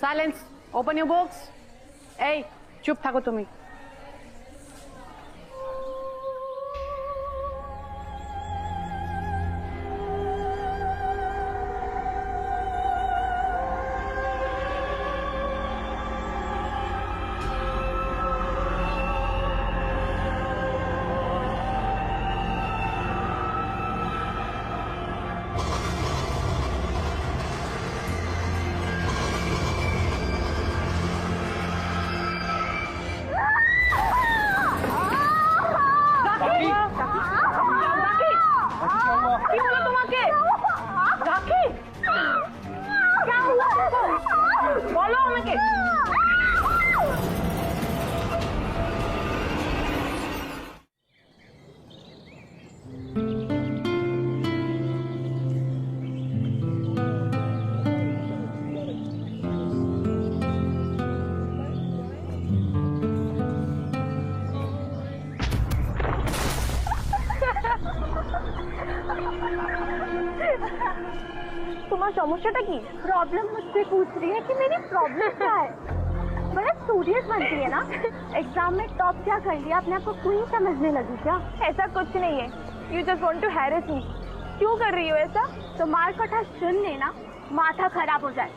Silence, open your books. এই চুপ থাকো তুমি। কি হলো তোমাকে? রাখি, বলো আমাকে। तुम्हारा समस्या की प्रॉब्लम मुझसे पूछ रही है कि मेरी प्रॉब्लम क्या है। बड़ा स्टूडियस बनती है ना। एग्जाम में टॉप क्या कर लिया, अपने आप को क्वीन समझने लगी क्या? ऐसा कुछ नहीं है। You just want to harass me. क्यों कर रही हो ऐसा? तो मार कटा सुन लेना, माथा खराब हो जाए।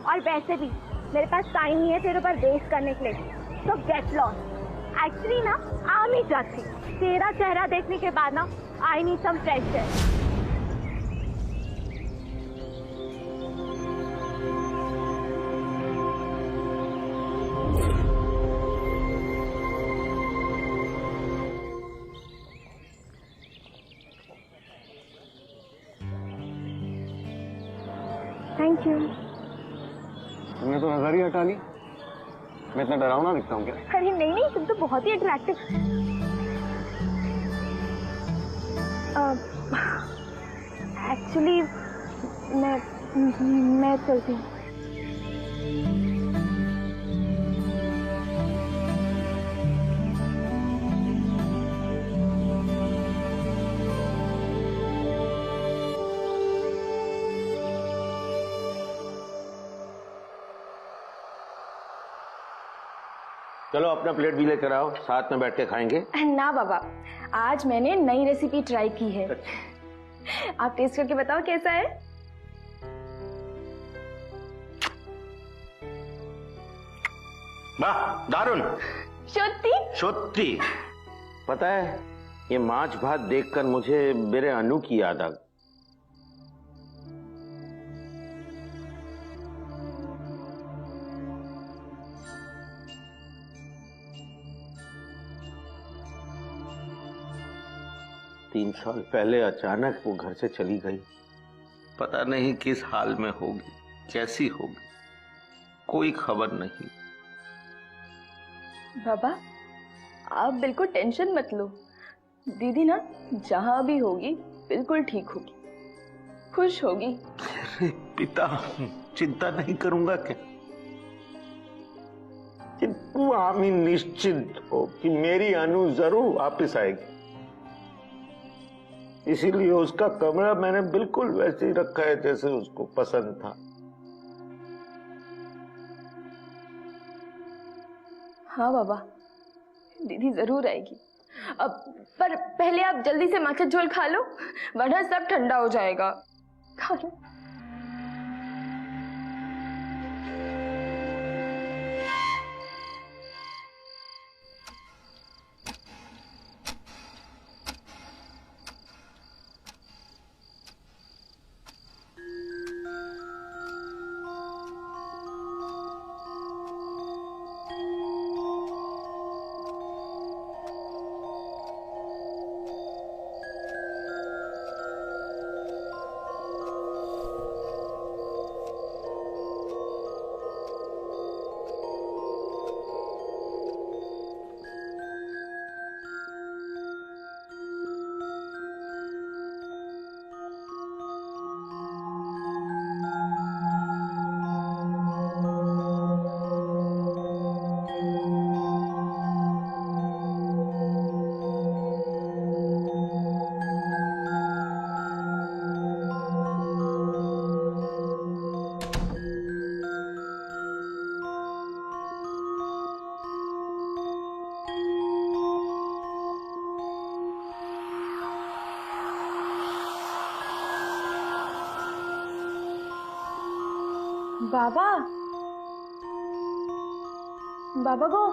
और वैसे भी मेरे पास टाइम नहीं है तेरे ऊपर बेस करने के लिए, तो गेट लॉस्ट। एक्चुअली ना आ नहीं जाती। तेरा चेहरा देखने के बाद ना I need some fresh air. Thank you. तुमने तो नजर ही हटा ली। मैं इतना डरावना दिखता हूँ क्या? अरे नहीं नहीं, तुम तो बहुत ही अट्रैक्टिव। एक्चुअली मैं चलती हूँ। चलो अपना प्लेट भी लेकर आओ, साथ में बैठ के खाएंगे। ना बाबा, आज मैंने नई रेसिपी ट्राई की है। आप टेस्ट करके बताओ कैसा है। वाह, दारुण। सच्ची? सच्ची। पता है, ये माछ भात देखकर मुझे मेरे अनु की याद आ गई। तीन साल पहले अचानक वो घर से चली गई। पता नहीं किस हाल में होगी, कैसी होगी, कोई खबर नहीं। बाबा, आप बिल्कुल टेंशन मत लो। दीदी ना जहां भी होगी बिल्कुल ठीक होगी, खुश होगी। अरे पिता, चिंता नहीं करूंगा क्या? तू आमी निश्चिंत हो कि मेरी अनु जरूर वापस आएगी। इसीलिए उसका कमरा मैंने बिल्कुल वैसे ही रखा है जैसे उसको पसंद था। हाँ बाबा, दीदी जरूर आएगी। अब पर पहले आप जल्दी से माछा झोल खा लो, वरना सब ठंडा हो जाएगा। खा लो। बाबा बाबा गो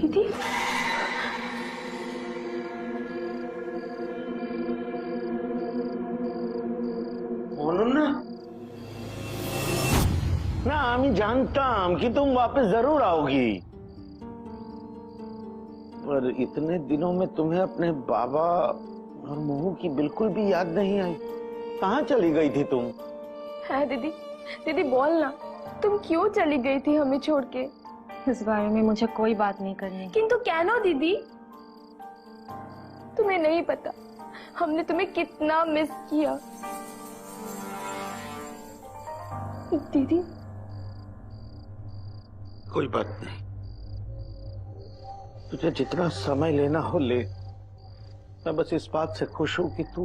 दीदी ना আমি जानताम कि तुम वापस जरूर आओगी, पर इतने दिनों में तुम्हें अपने बाबा और महू की बिल्कुल भी याद नहीं आई। कहाँ चली गई थी तुम? है दीदी, दीदी बोल ना, तुम क्यों चली गई थी हमें छोड़ के? इस बारे में मुझे कोई बात नहीं करनी। किंतु कहनो दीदी, तुम्हें नहीं पता हमने तुम्हें कितना मिस किया। दीदी कोई बात नहीं, तुझे जितना समय लेना हो ले। मैं बस इस बात से खुश हूं कि तू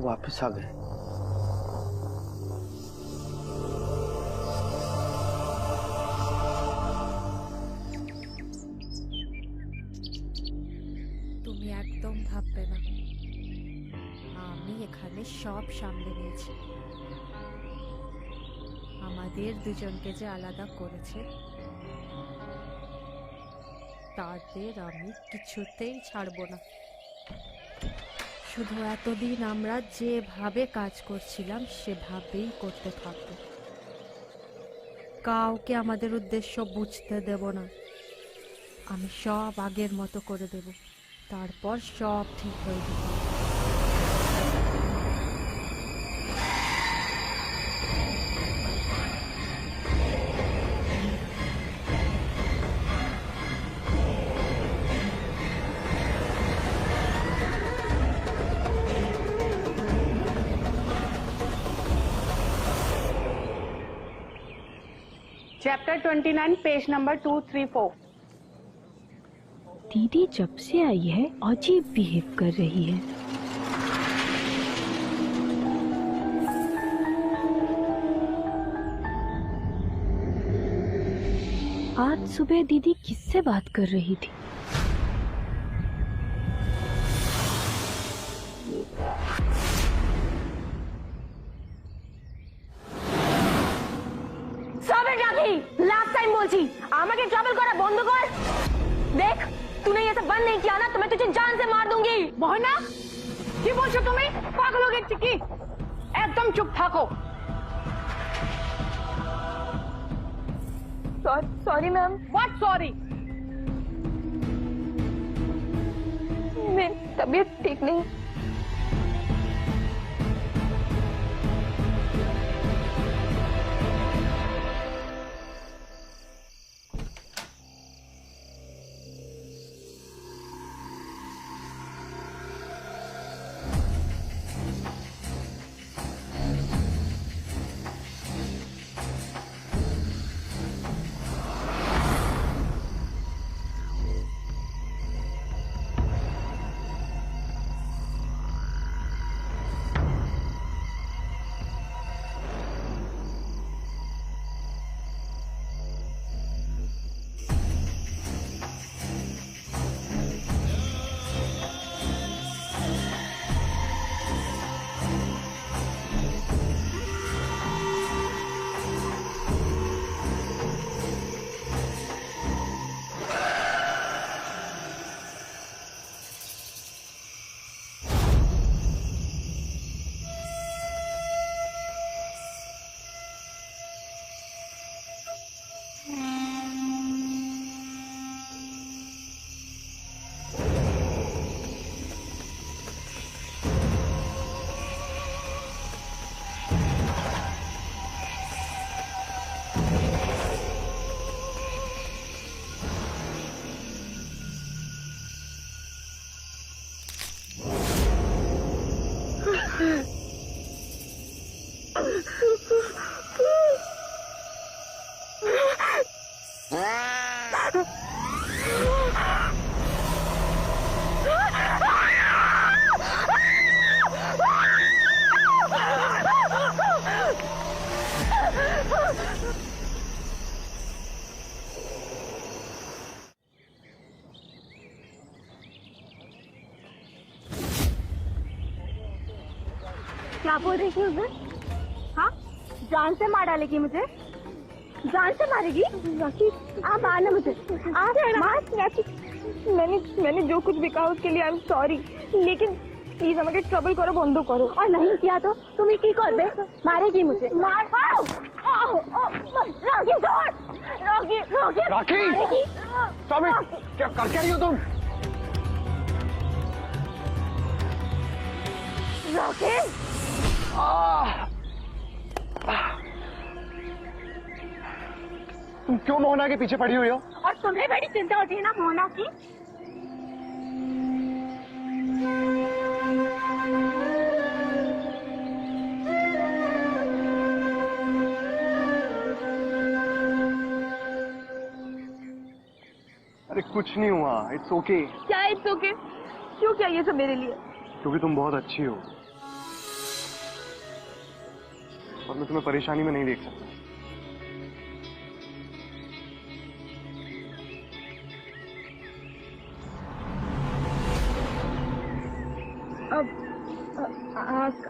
वापस आ गई। তুমি একদম ভাববে না, আমি এখানে সব সামলে নিয়েছি। আমাদের দুজনকে যে আলাদা করেছে তাদের আমি কিছুতেই ছাড়বো না। শুধু এতদিন আমরা যেভাবে কাজ করছিলাম সেভাবেই করতে থাকবো। কাউকে আমাদের উদ্দেশ্য বুঝতে দেব না। আমি সব আগের মতো করে দেব, তারপর সব ঠিক হয়ে যাবে। Chapter 29 page number 234। दीदी जब से आई है अजीब बिहेव कर रही है। आज सुबह दीदी किससे बात कर रही थी? लास्ट टाइम बोलছি আমাকে ट्रबल করা বন্ধ কর। देख, तूने ये सब बंद नहीं किया ना तो मैं तुझे जान से मार दूंगी। मोहना কি বলছো তুমি? পাগল হয়ে গেছি কি? একদম চুপ থাকো। Sorry ma'am. What sorry? मेरी तबीयत ठीक नहीं। क्या बोल रही थी उस दिन? हाँ, जान से मार डालेगी मुझे? जान से मारेगी? राखी, आप मारना मुझे। आप मार राखी। मैंने जो कुछ भी कहा उसके लिए आई एम सॉरी, लेकिन प्लीज हमें ट्रबल करो, बंद करो। और नहीं किया तो तुम्हें की कर दे? मारेगी मुझे। मार राखी, छोड़ राखी, राखी! Stop it! क्या कर क्या रही हो तुम? राखी, तुम क्यों मोहना के पीछे पड़ी हुई हो? और तुम्हें बड़ी चिंता होती है ना मोहना की? अरे कुछ नहीं हुआ, इट्स ओके। क्या इट्स ओके? क्यों क्या ये सब मेरे लिए? क्योंकि तुम बहुत अच्छी हो और मैं तुम्हें परेशानी में नहीं देख सकता।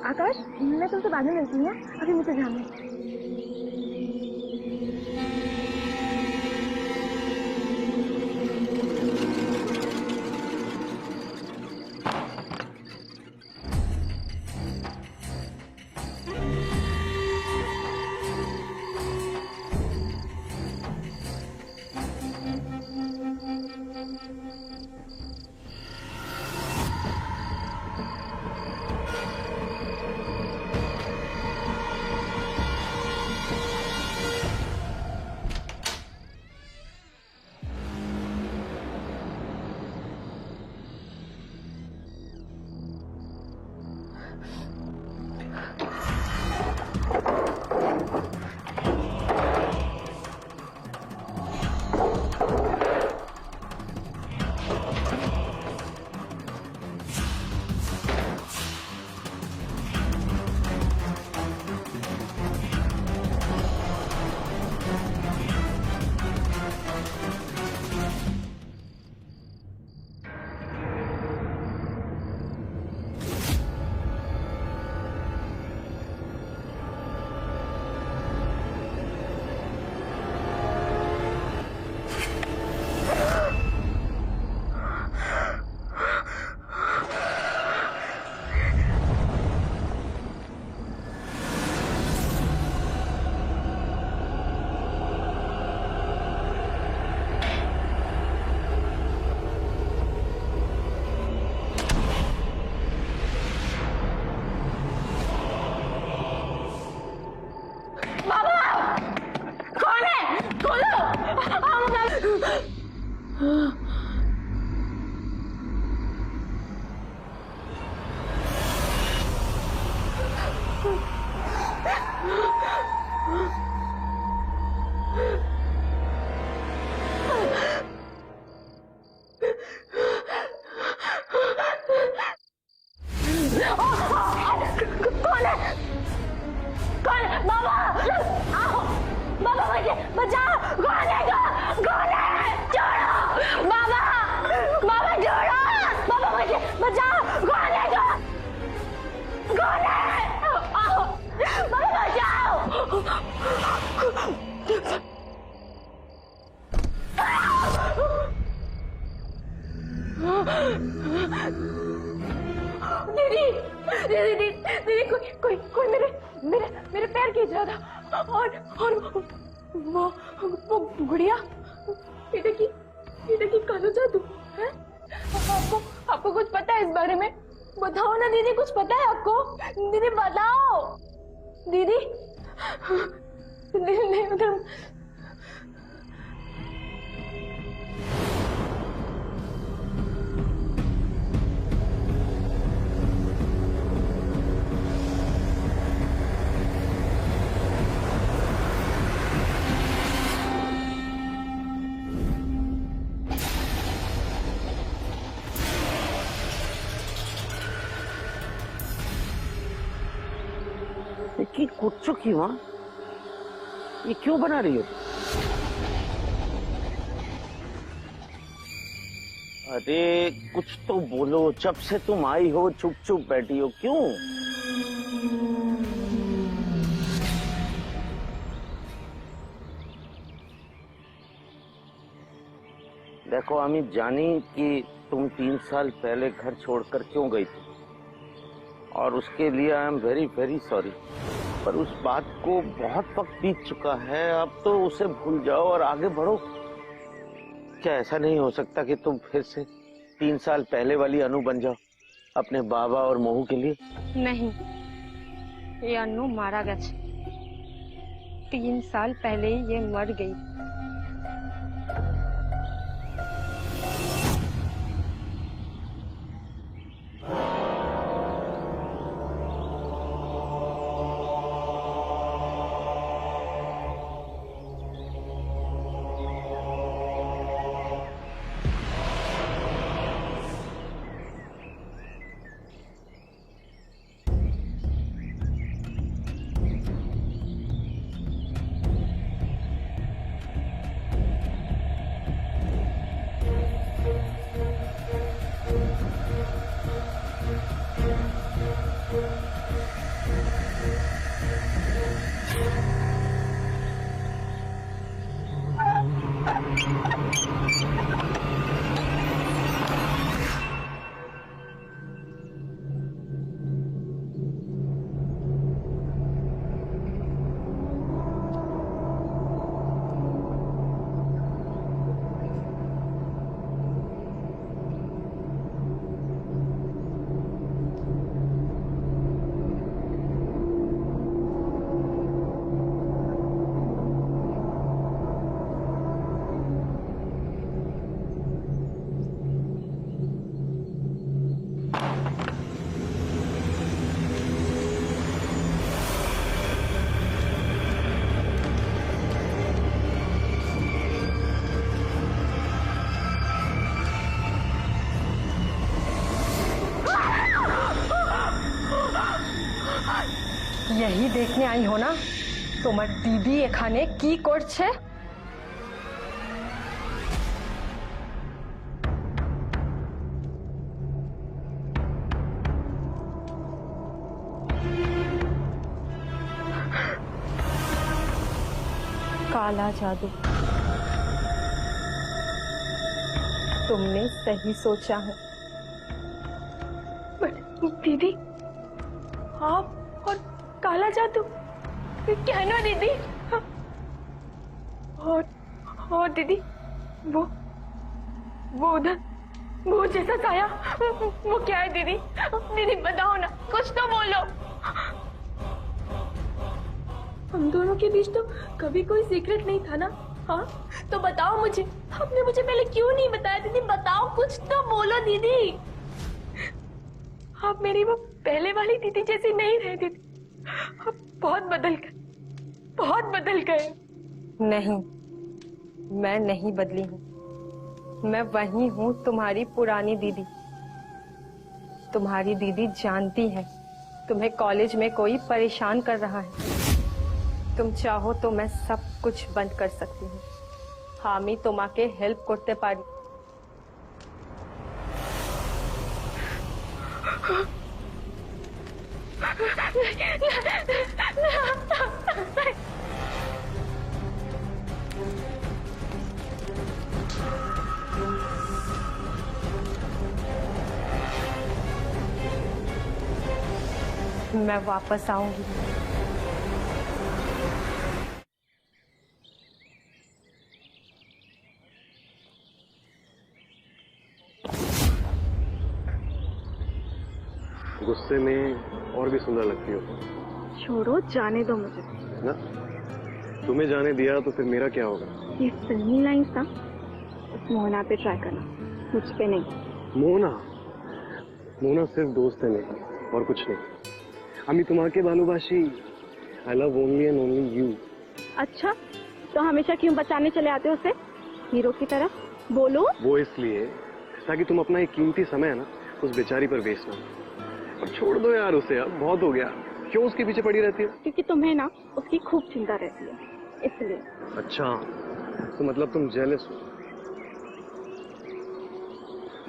आकाश, मैं तुमसे बाद में मिलती हूँ, अभी मुझे जाना है। दीदी कोई मेरे पैर खींच रहा था और वो गुड़िया बेटे की कालो जादू है। आपको कुछ पता है इस बारे में? बताओ ना दीदी, कुछ पता है आपको? दीदी बताओ दीदी। उधर की कुछ की माँ, ये क्यों बना रही हो? अरे कुछ तो बोलो, जब से तुम आई हो चुप चुप बैठी हो क्यों? देखो अमित, जानी कि तुम 3 साल पहले घर छोड़कर क्यों गई थी, और उसके लिए I am very very sorry. पर उस बात को बहुत वक्त बीत चुका है, अब तो उसे भूल जाओ और आगे बढ़ो। क्या ऐसा नहीं हो सकता कि तुम फिर से 3 साल पहले वाली अनु बन जाओ अपने बाबा और मोहू के लिए? नहीं, ये अनु मारा गया। 3 साल पहले ही ये मर गई। यही देखने आई हो ना তোমার দিদি এখানে কি করছে? काला जादू। तुमने सही सोचा है। दीदी आप और काला जादू क्या ना दीदी? और दीदी वो उधर वो जैसा साया वो क्या है दीदी? दीदी बताओ ना, कुछ तो बोलो। हम दोनों के बीच तो कभी कोई सीक्रेट नहीं था ना? हाँ तो बताओ मुझे, आपने मुझे पहले क्यों नहीं बताया? दीदी बताओ, कुछ तो बोलो दीदी। आप मेरी वो पहले वाली दीदी जैसी नहीं रहे दीदी, आप बहुत बदल गए। नहीं, मैं नहीं बदली हूँ। मैं वही हूँ, तुम्हारी पुरानी दीदी। तुम्हारी दीदी जानती है तुम्हें कॉलेज में कोई परेशान कर रहा है। तुम चाहो तो मैं सब कुछ बंद कर सकती हूँ। हामी तुम्हाके हेल्प करते पारी। मैं वापस आऊंगी। गुस्से में और भी सुंदर लगती हो। छोड़ो, जाने दो मुझे ना, तुम्हें जाने दिया तो फिर मेरा क्या होगा? ये फिल्मी लाइन्स ना उस मोहना पे ट्राई करना, मुझ पे नहीं। मोहना सिर्फ दोस्त है मेरी, और कुछ नहीं। আমি তোমাকে ভালোবাসি। I love only and only you। अच्छा, तो हमेशा क्यों बचाने चले आते हो उसे हीरो की तरह? बोलो। वो इसलिए ताकि तुम अपना एक कीमती समय है ना उस बेचारी पर वेस्ट ना। और छोड़ दो यार उसे, अब बहुत हो गया। क्यों उसके पीछे पड़ी रहती है? क्योंकि तुम्हें ना उसकी खूब चिंता रहती है, इसलिए। अच्छा, तो मतलब तुम जेलस हो,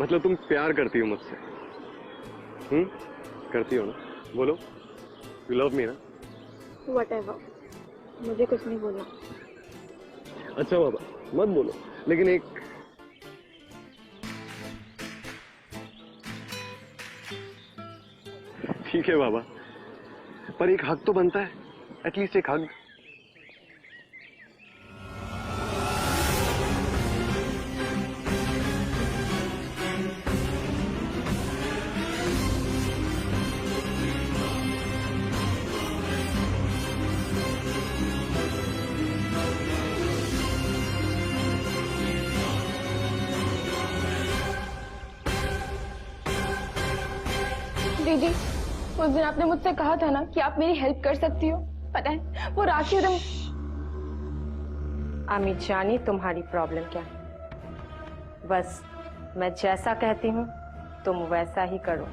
मतलब तुम प्यार करती हो मुझसे? करती हो ना? बोलो, यू लव मी ना? Whatever, मुझे कुछ नहीं बोलना। अच्छा बाबा, मत बोलो, लेकिन एक ठीक है बाबा, पर एक हक तो बनता है, एटलीस्ट एक हक। दीदी, उस दिन आपने मुझसे कहा था ना कि आप मेरी हेल्प कर सकती हो। पता है वो राखी एकदम। आमी जानी तुम्हारी प्रॉब्लम क्या है, बस मैं जैसा कहती हूँ तुम वैसा ही करो।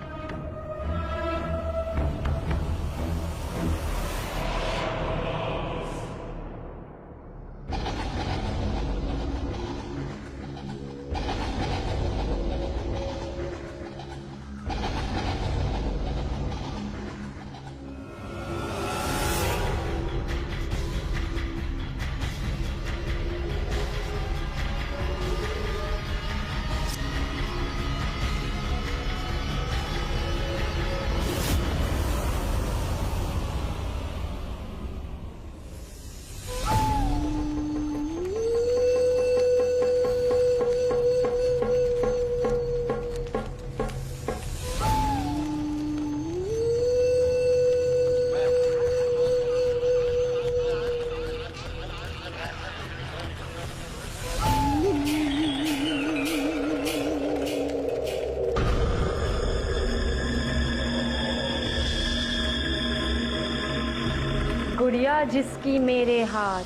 गुड़िया जिसकी मेरे हाथ,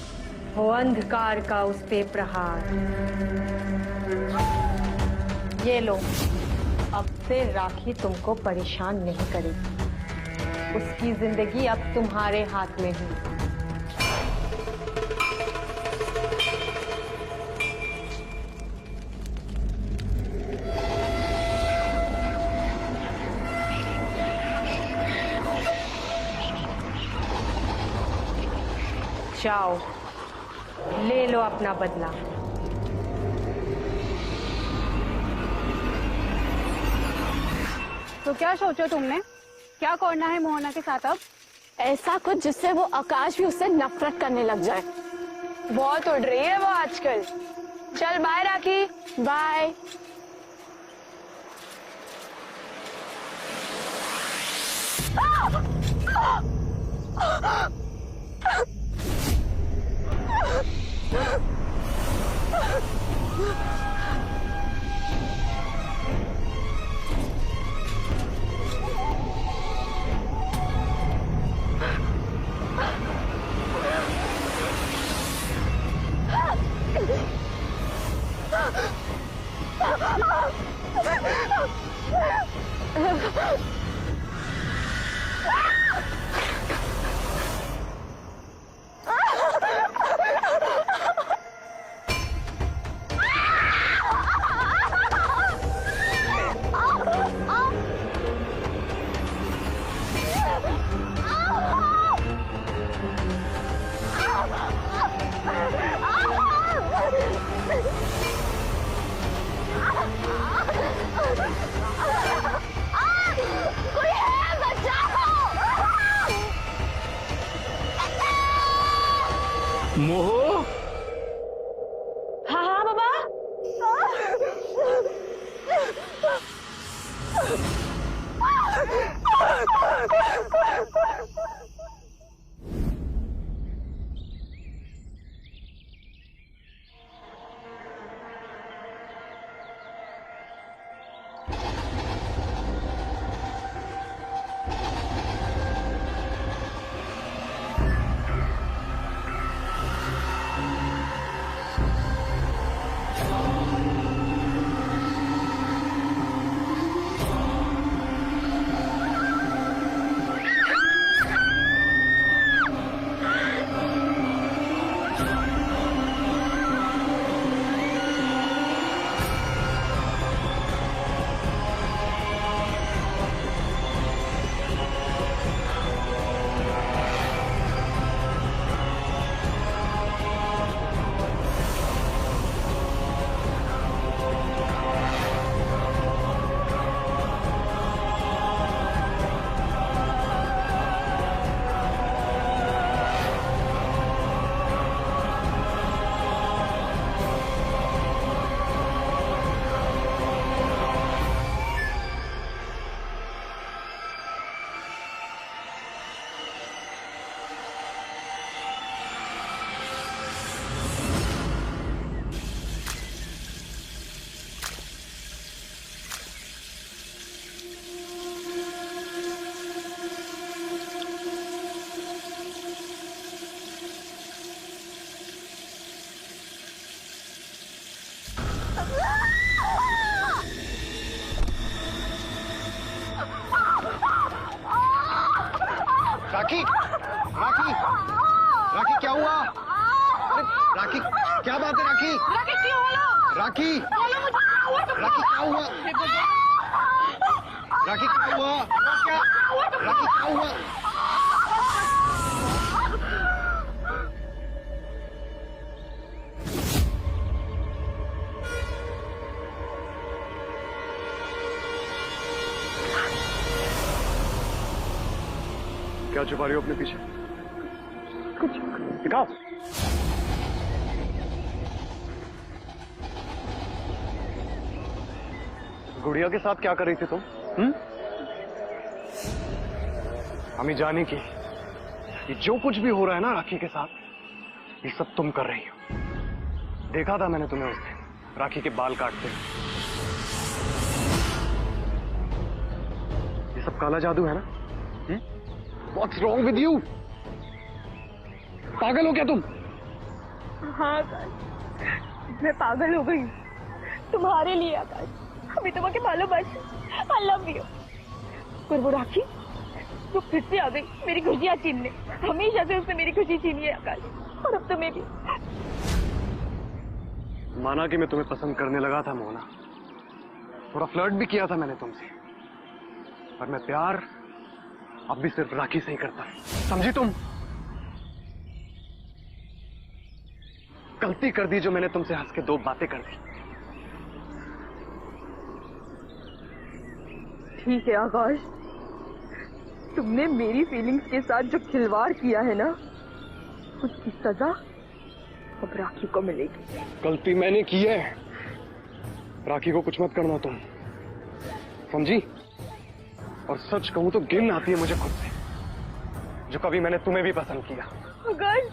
हो अंधकार का उस पे प्रहार। ये लो, अब से राखी तुमको परेशान नहीं करेगी, उसकी जिंदगी अब तुम्हारे हाथ में है। जाओ, ले लो अपना बदला। तो क्या सोचा तुमने, क्या करना है मोहना के साथ अब? ऐसा कुछ जिससे वो आकाश भी उससे नफरत करने लग जाए। बहुत उड़ रही है वो आजकल। चल बाय राखी। बाय। मोह, हाँ हाँ बाबा। क्या बात है राखी? राखी क्यों बोलो? राखी, बोलो मुझे क्या हुआ तुमको? राखी क्या हुआ? राखी क्या हुआ? क्या? राखी क्या हुआ? क्या छुपा रही हो अपने पीछे? कुछ दिखाओ। गुड़िया के साथ क्या कर रही थी तुम? हमें जाने की ये जो कुछ भी हो रहा है ना राखी के साथ, ये सब तुम कर रही हो। देखा था मैंने तुम्हें उस दिन राखी के बाल काटते हुए। ये सब काला जादू है ना? What's wrong with you? पागल हो क्या तुम? हाँ आकाश, मैं पागल हो गई तुम्हारे लिए आकाश। अभी तुम्हें मालूम है, I love you। पर वो राखी तो फिर से आ गई मेरी खुशियाँ छीनने। हमेशा से उसने मेरी खुशी छीनी है आकाश, और अब तुम्हें भी। माना कि मैं तुम्हें पसंद करने लगा था मोना, थोड़ा फ्लर्ट भी किया था मैंने तुमसे, पर मैं प्यार अब भी सिर्फ राखी से ही करता है, समझी तुम? गलती कर दी जो मैंने तुमसे हंस के दो बातें कर दी। ठीक है आकाश, तुमने मेरी फीलिंग्स के साथ जो खिलवाड़ किया है ना, उसकी सजा अब राखी को मिलेगी। गलती मैंने की है, राखी को कुछ मत करना तुम, समझी? और सच कहूं तो घिन आती है मुझे खुद से, जो कभी मैंने तुम्हें भी पसंद किया। आकाश,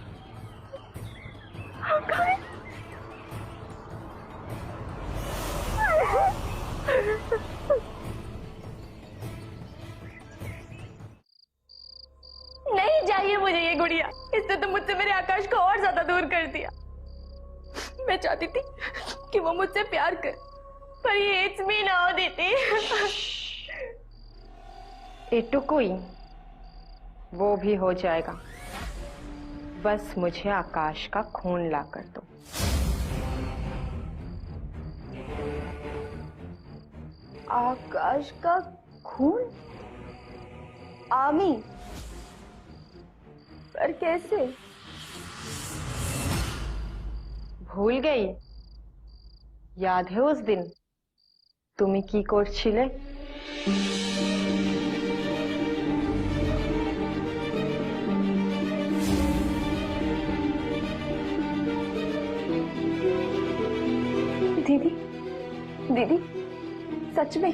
आकाश, नहीं चाहिए मुझे ये गुड़िया। इससे तो मुझसे मेरे आकाश को और ज्यादा दूर कर दिया। मैं चाहती थी कि वो मुझसे प्यार करे, पर ये इट्स मी ना देती। एटुकुई वो भी हो जाएगा, बस मुझे आकाश का खून ला कर दो। आकाश का खून? आमी, पर कैसे? भूल गई? याद है उस दिन তুমি কি করছিলে? दीदी, दीदी, सच में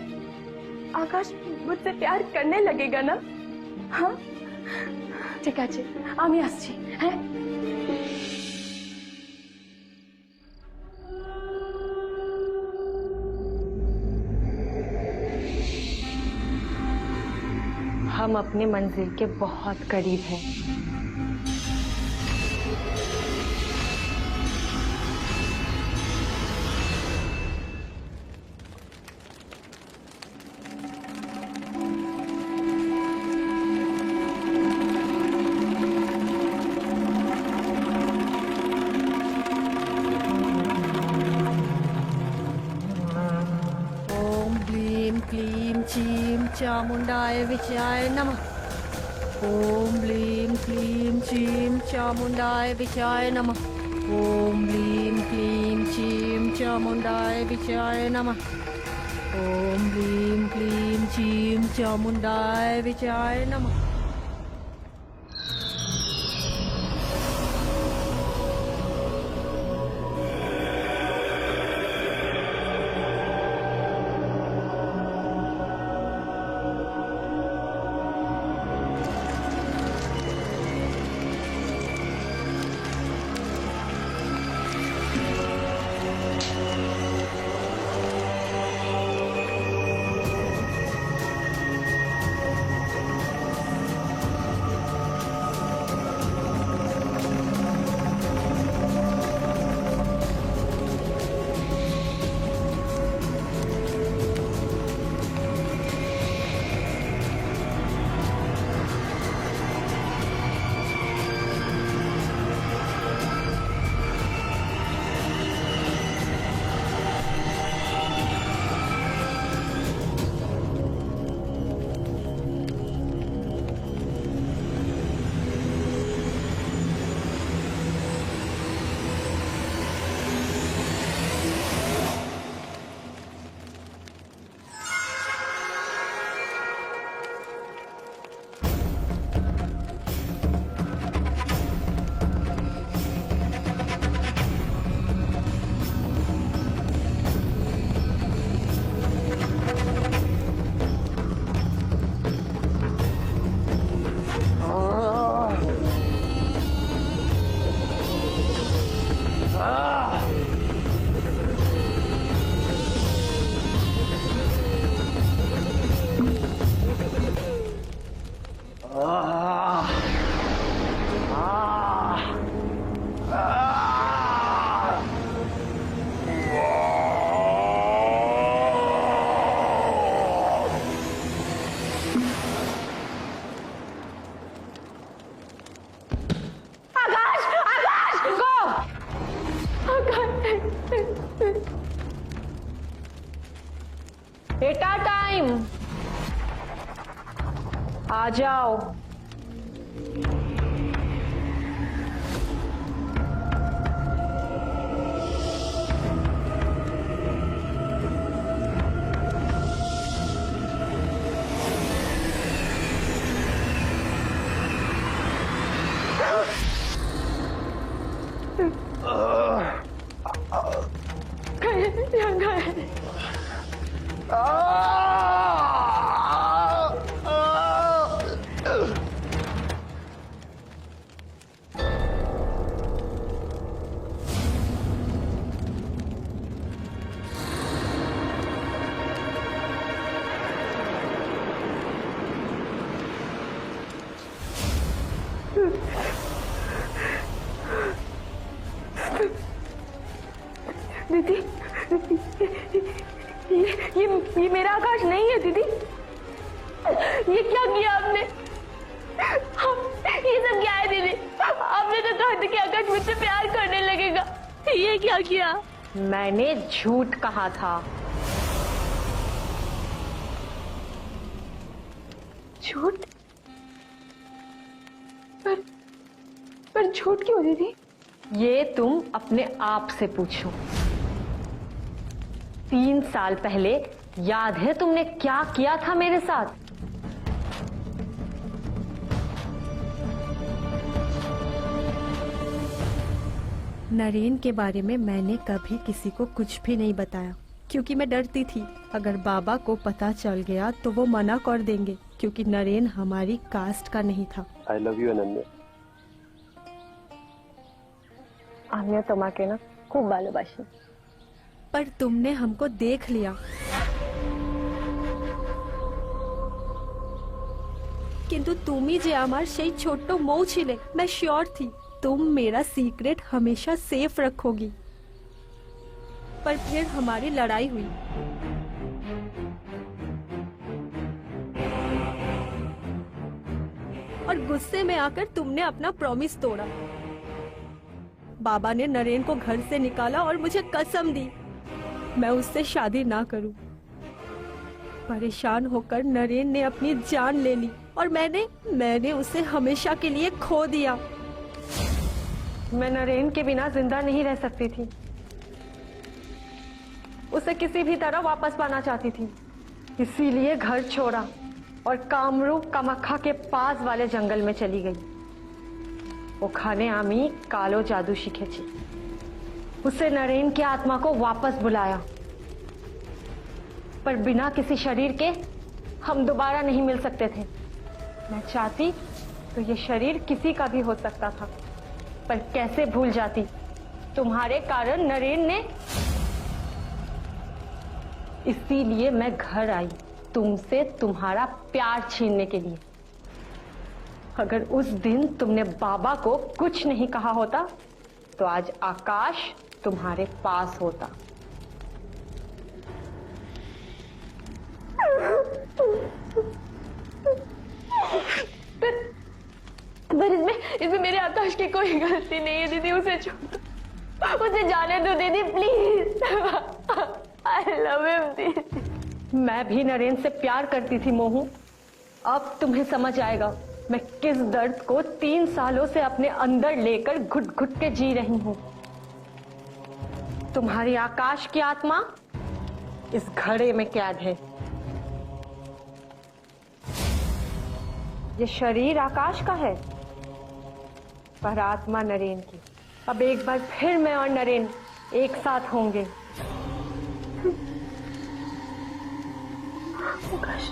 आकाश मुझसे प्यार करने लगेगा ना? हाँ ठीक আছে, আমি আসছি। হ্যাঁ, हम अपने मंजिल के बहुत करीब हैं। चामुंडाय विजयाय नमः। ओम ह्लीं क्लीं चीं चामुंडाय विजयाय नमः। ओम ह्लीं क्लीं चीं चामुंडाय विजयाय नमः। ओम ह्लीं क्लीं चीं चामुंडाय विजयाय नमः। बेटा टाइम, आ जाओ। दीदी, ये मेरा आकाश नहीं है दीदी। ये क्या किया आपने? ये सब क्या है दीदी? आपने तो कहा था कि आकाश मुझसे प्यार करने लगेगा, ये क्या किया? मैंने झूठ कहा था। झूठ? पर झूठ क्यों दीदी? ये तुम अपने आप से पूछो। 3 साल पहले याद है तुमने क्या किया था मेरे साथ? नरेन के बारे में मैंने कभी किसी को कुछ भी नहीं बताया, क्योंकि मैं डरती थी अगर बाबा को पता चल गया तो वो मना कर देंगे, क्योंकि नरेन हमारी कास्ट का नहीं था। I love you Ananya. आमिया तुम्हाके ना खूब भालोबाशी। पर तुमने हमको देख लिया। किंतु तुमी जे आमार सेई छोट्टो मऊ छिले, मैं श्योर थी तुम मेरा सीक्रेट हमेशा सेफ रखोगी। पर फिर हमारी लड़ाई हुई। और गुस्से में आकर तुमने अपना प्रॉमिस तोड़ा। बाबा ने नरेन को घर से निकाला और मुझे कसम दी मैं उससे शादी ना करूं। परेशान होकर नरेन ने अपनी जान ले ली और मैंने उसे हमेशा के लिए खो दिया। मैं नरेन के बिना जिंदा नहीं रह सकती थी। उसे किसी भी तरह वापस पाना चाहती थी, इसीलिए घर छोड़ा और कामरूप कामाख्या के पास वाले जंगल में चली गई। ओखाने आमी कालो जादू शिखेची। उसे नरेन की आत्मा को वापस बुलाया, पर बिना किसी शरीर के हम दोबारा नहीं मिल सकते थे। मैं चाहती तो ये शरीर किसी का भी हो सकता था, पर कैसे भूल जाती। तुम्हारे कारण नरेन ने, इसीलिए मैं घर आई तुमसे तुम्हारा प्यार छीनने के लिए। अगर उस दिन तुमने बाबा को कुछ नहीं कहा होता तो आज आकाश तुम्हारे पास होता। पर इसमें मेरे आकाश की कोई गलती नहीं है दीदी। उसे छोड़ दो, उसे जाने दो दीदी प्लीज। आई लव हिम दीदी। मैं भी नरेन से प्यार करती थी मोहू। अब तुम्हें समझ आएगा मैं किस दर्द को 3 सालों से अपने अंदर लेकर घुट घुट के जी रही हूं। तुम्हारी आकाश की आत्मा इस घड़े में कैद है। ये शरीर आकाश का है, पर आत्मा नरेन की। अब एक बार फिर मैं और नरेन एक साथ होंगे। आकाश,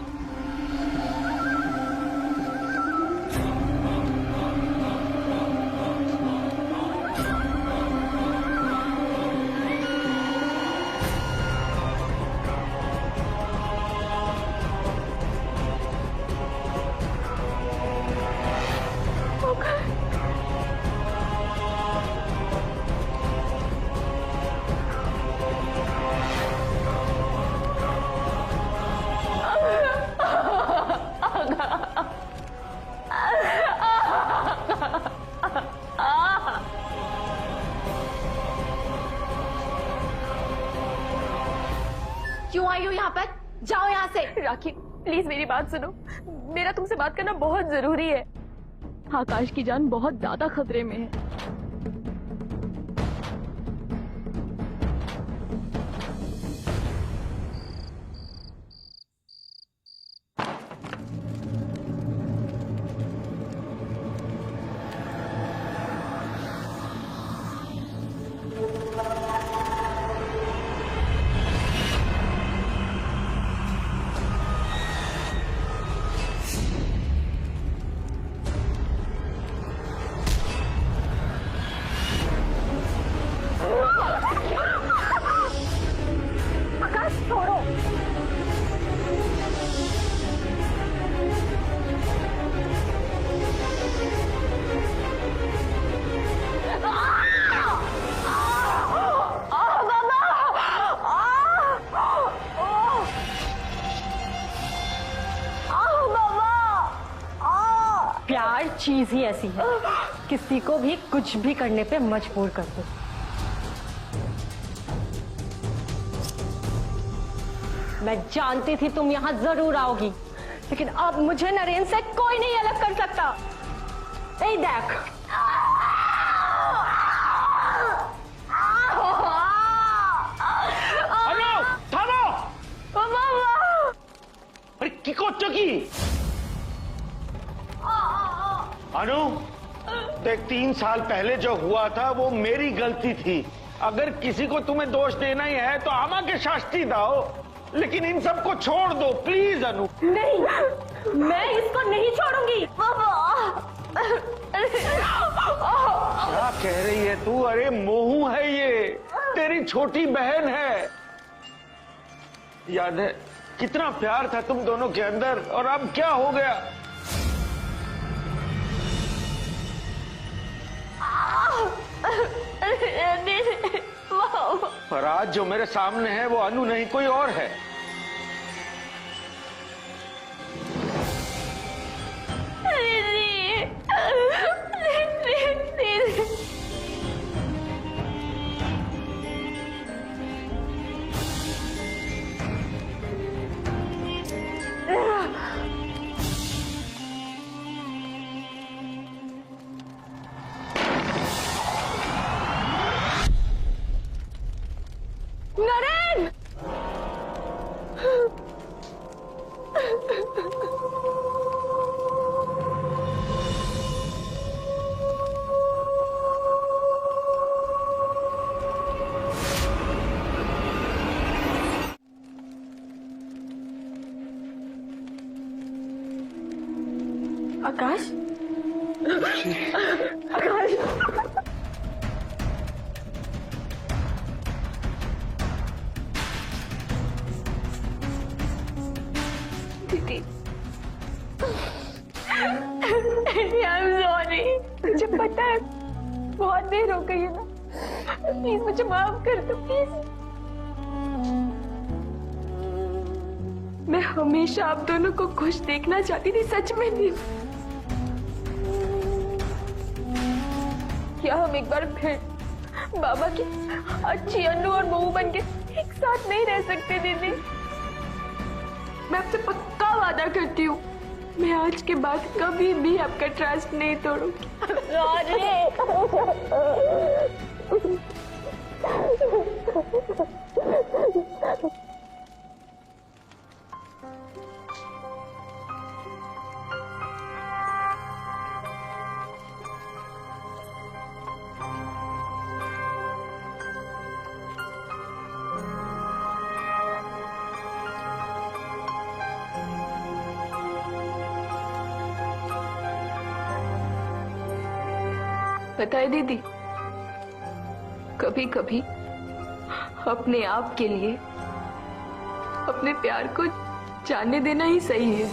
आई हो यहाँ पर? जाओ यहाँ से। राखी प्लीज मेरी बात सुनो, मेरा तुमसे बात करना बहुत जरूरी है। आकाश की जान बहुत ज्यादा खतरे में है। प्यार चीज ही ऐसी है, किसी को भी कुछ भी करने पे मजबूर कर दो। मैं जानती थी तुम यहाँ जरूर आओगी, लेकिन अब मुझे नरेन से कोई नहीं अलग कर सकता। ए देख, अरे की করছো কি? अनु, देख 3 साल पहले जो हुआ था वो मेरी गलती थी। अगर किसी को तुम्हें दोष देना ही है तो आमा के शास्त्री दाओ, लेकिन इन सब को छोड़ दो प्लीज अनु। नहीं, मैं इसको नहीं छोड़ूंगी। क्या कह रही है तू? अरे मोहू है ये, तेरी छोटी बहन है। याद है कितना प्यार था तुम दोनों के अंदर, और अब क्या हो गया? और आज जो मेरे सामने है वो अनु नहीं कोई और है। नरेन! आकाश? आकाश? दीदी, आई एम सॉरी। मुझे पता है बहुत देर हो गई है ना, प्लीज मुझे माफ कर दो प्लीज। मैं हमेशा आप दोनों को खुश देखना चाहती थी, सच में नहीं। क्या हम एक बार फिर बाबा की अच्छी अनु और बहू बन के एक साथ नहीं रह सकते दीदी? मैं आपसे पक्का वादा करती हूँ, मैं आज के बाद कभी भी आपका ट्रस्ट नहीं तोड़ूंगी। पता है दीदी, कभी कभी अपने आप के लिए अपने प्यार को जानने देना ही सही है।